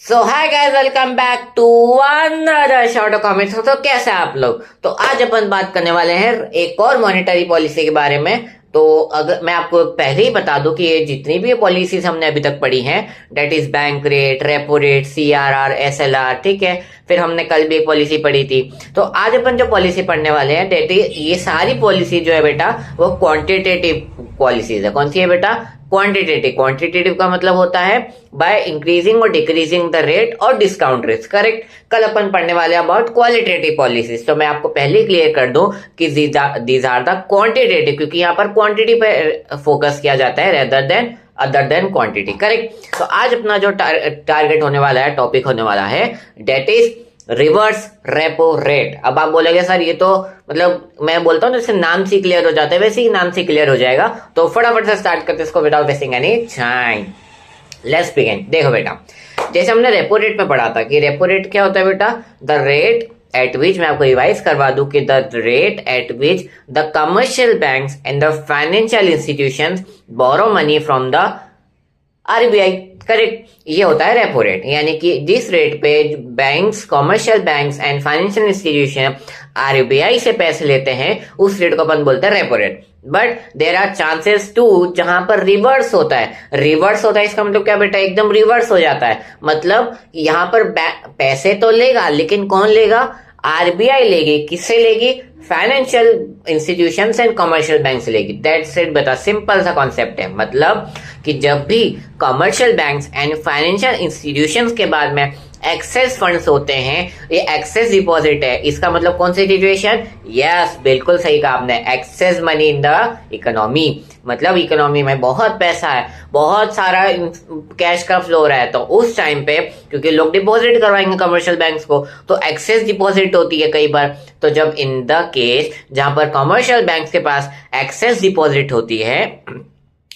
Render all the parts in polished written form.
So hi guys, welcome back to another short comments. तो कैसे हैं आप लोग? तो आज अपन बात करने वाले हैं एक और मॉनेटरी पॉलिसी के बारे में। तो अगर मैं आपको पहले ही बता दूं कि ये जितनी भी पॉलिसीज हमने अभी तक पढ़ी हैं, that is bank rate, repo rate, CRR, SLR, ठीक है। फिर हमने कल भी एक पॉलिसी पढ़ी थी। तो आज अपन जो पॉलिसी पढ़ने वाले हैं, डेट इज ये सारी पॉलिसी जो है बेटा वो क्वांटिटेटिव पॉलिसीज है। कौन सी है बेटा? क्वांटिटेटिव। क्वांटिटेटिव का मतलब होता है बाय इंक्रीजिंग और डिक्रीजिंग द रेट और डिस्काउंट रेट, करेक्ट। कल अपन पढ़ने वाले अबाउट क्वालिटेटिव पॉलिसीज। तो मैं आपको पहले क्लियर कर दूं कि दीज आर द क्वांटिटेटिव, क्योंकि यहाँ पर क्वांटिटी पे फोकस किया जाता है अदर देन क्वांटिटी, करेक्ट। तो आज अपना जो टारगेट होने वाला है, टॉपिक होने वाला है, that is reverse repo rate. अब आप बोलेंगे सर ये तो मतलब मैं बोलता हूँ जैसे नाम से क्लियर हो जाता है, वैसे ही नाम से क्लियर हो जाएगा। तो फटाफट से स्टार्ट करते इसको without wasting any time. Let's begin. देखो बेटा, जैसे हमने रेपो रेट में पढ़ा था कि रेपो रेट क्या होता है बेटा? द रेट एट विच, मैं आपको रिवाइज करवा दूं कि the rate at which the commercial banks and the financial institutions borrow money from the RBI, correct. ये होता है रेपो रेट, यानी कि जिस रेट पे banks, commercial banks and financial institution RBI से पैसे लेते हैं, उस रेट को अपन बोलते हैं repo rate. But there are chances to जहां पर रिवर्स होता है। रिवर्स होता है इसका मतलब क्या बेटा? एकदम रिवर्स हो जाता है। मतलब यहां पर पैसे तो लेगा, लेकिन कौन लेगा? आरबीआई लेगी। किससे लेगी? Financial institutions and commercial bank से लेगी। दैट्स इट बेटा, सिंपल सा कॉन्सेप्ट है। मतलब कि जब भी commercial banks and financial institutions के बाद में एक्सेस फंड्स होते हैं, ये एक्सेस डिपॉजिट है, इसका मतलब कौन सी सिचुएशन? यस, बिल्कुल सही कहा आपने, excess money in the economy. मतलब इकोनॉमी में बहुत पैसा है, बहुत सारा कैश का फ्लो हो रहा है, तो उस टाइम पे क्योंकि लोग डिपॉजिट करवाएंगे कमर्शियल बैंक्स को, तो एक्सेस डिपॉजिट होती है कई बार। तो जब इन द केस जहां पर कमर्शियल बैंक्स के पास एक्सेस डिपॉजिट होती है,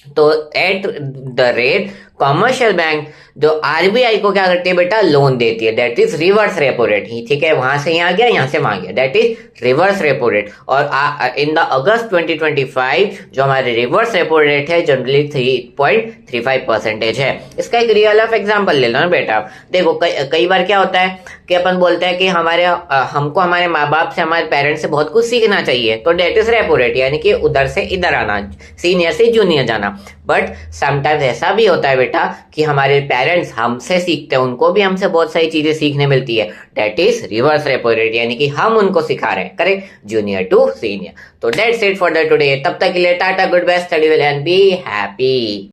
तो at the rate commercial bank जो आरबीआई को क्या करती है बेटा? लोन देती है। That is reverse repo rate ही, ठीक है। वहां से यहाँ गया, यहाँ से वहां गया, that is reverse repo rate. और इन द अगस्त 2025 जो हमारे रिवर्स रेपो रेट है जनरली 3.35% है। इसका एक रियल लाइफ एग्जांपल ले लो ना बेटा। देखो कई बार क्या होता है कि अपन बोलते हैं कि हमको हमारे माँ बाप से, हमारे पेरेंट्स से बहुत कुछ सीखना चाहिए, तो दैट इज रेपो रेट, यानी कि उधर से इधर आना, सीनियर से जूनियर जाना। बट समटाइम्स ऐसा भी होता है बेटा कि हमारे पेरेंट्स हमसे सीखते हैं, उनको भी हमसे बहुत सारी चीजें सीखने मिलती है। That is reverse repo rate, यानी कि हम उनको सिखा रहे हैं, करेक्ट, जूनियर टू सीनियर। तो that's it for the today. तब तक के लिए tata, goodbye, study well and be happy.